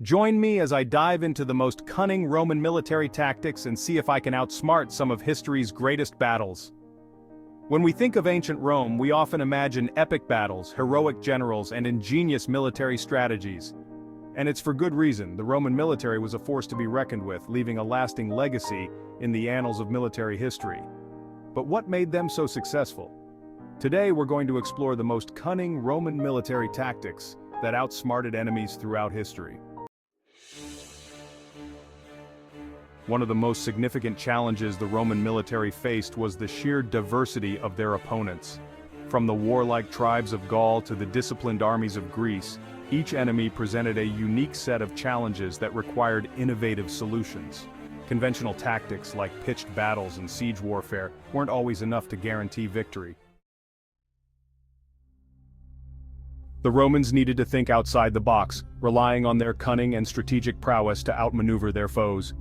Join me as I dive into the most cunning Roman military tactics and see if I can outsmart some of history's greatest battles. When we think of ancient Rome, we often imagine epic battles, heroic generals, and ingenious military strategies. And it's for good reason. The Roman military was a force to be reckoned with, leaving a lasting legacy in the annals of military history. But what made them so successful? Today we're going to explore the most cunning Roman military tactics that outsmarted enemies throughout history. One of the most significant challenges the Roman military faced was the sheer diversity of their opponents. From the warlike tribes of Gaul to the disciplined armies of Greece, each enemy presented a unique set of challenges that required innovative solutions. Conventional tactics like pitched battles and siege warfare weren't always enough to guarantee victory. The Romans needed to think outside the box, relying on their cunning and strategic prowess to outmaneuver their foes.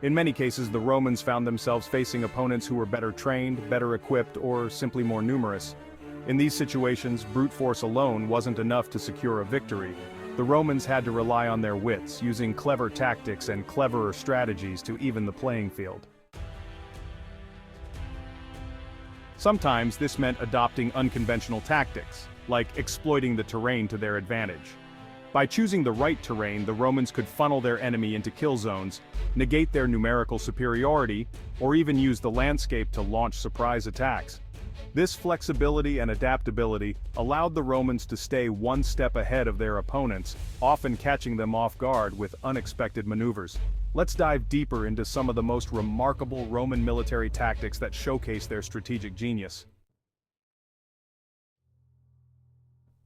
In many cases, the Romans found themselves facing opponents who were better trained, better equipped, or simply more numerous. In these situations, brute force alone wasn't enough to secure a victory. The Romans had to rely on their wits, using clever tactics and cleverer strategies to even the playing field. Sometimes this meant adopting unconventional tactics, like exploiting the terrain to their advantage. By choosing the right terrain, the Romans could funnel their enemy into kill zones, negate their numerical superiority, or even use the landscape to launch surprise attacks. This flexibility and adaptability allowed the Romans to stay one step ahead of their opponents, often catching them off guard with unexpected maneuvers. Let's dive deeper into some of the most remarkable Roman military tactics that showcase their strategic genius.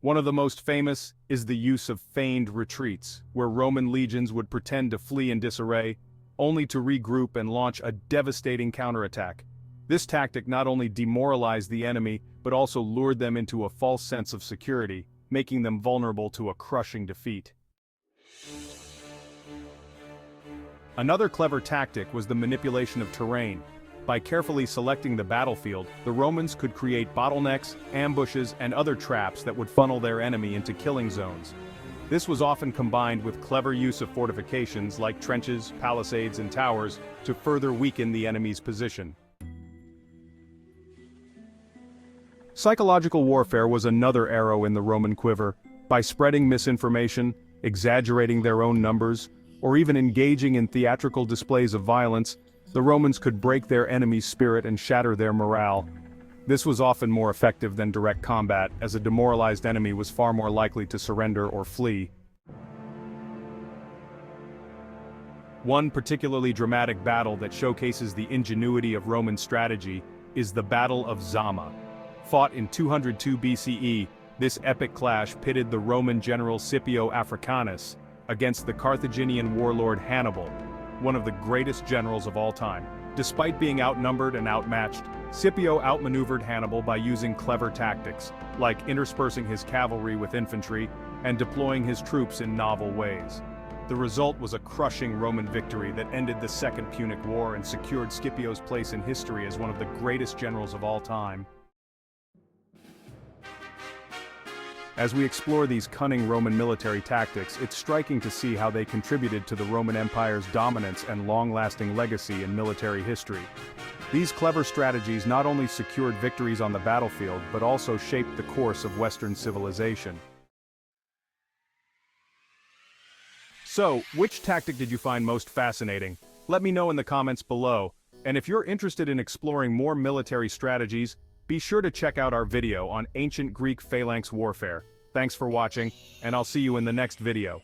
One of the most famous is the use of feigned retreats, where Roman legions would pretend to flee in disarray, only to regroup and launch a devastating counterattack. This tactic not only demoralized the enemy, but also lured them into a false sense of security, making them vulnerable to a crushing defeat. Another clever tactic was the manipulation of terrain. By carefully selecting the battlefield, the Romans could create bottlenecks, ambushes, and other traps that would funnel their enemy into killing zones. This was often combined with clever use of fortifications like trenches, palisades, and towers to further weaken the enemy's position. Psychological warfare was another arrow in the Roman quiver. By spreading misinformation, exaggerating their own numbers, or even engaging in theatrical displays of violence, the Romans could break their enemy's spirit and shatter their morale. This was often more effective than direct combat, as a demoralized enemy was far more likely to surrender or flee. One particularly dramatic battle that showcases the ingenuity of Roman strategy is the Battle of Zama. Fought in 202 BCE, this epic clash pitted the Roman general Scipio Africanus against the Carthaginian warlord Hannibal, one of the greatest generals of all time. Despite being outnumbered and outmatched, Scipio outmaneuvered Hannibal by using clever tactics, like interspersing his cavalry with infantry and deploying his troops in novel ways. The result was a crushing Roman victory that ended the Second Punic War and secured Scipio's place in history as one of the greatest generals of all time. As we explore these cunning Roman military tactics, it's striking to see how they contributed to the Roman Empire's dominance and long-lasting legacy in military history. These clever strategies not only secured victories on the battlefield, but also shaped the course of Western civilization. So, which tactic did you find most fascinating? Let me know in the comments below. And if you're interested in exploring more military strategies, be sure to check out our video on ancient Greek phalanx warfare. Thanks for watching, and I'll see you in the next video.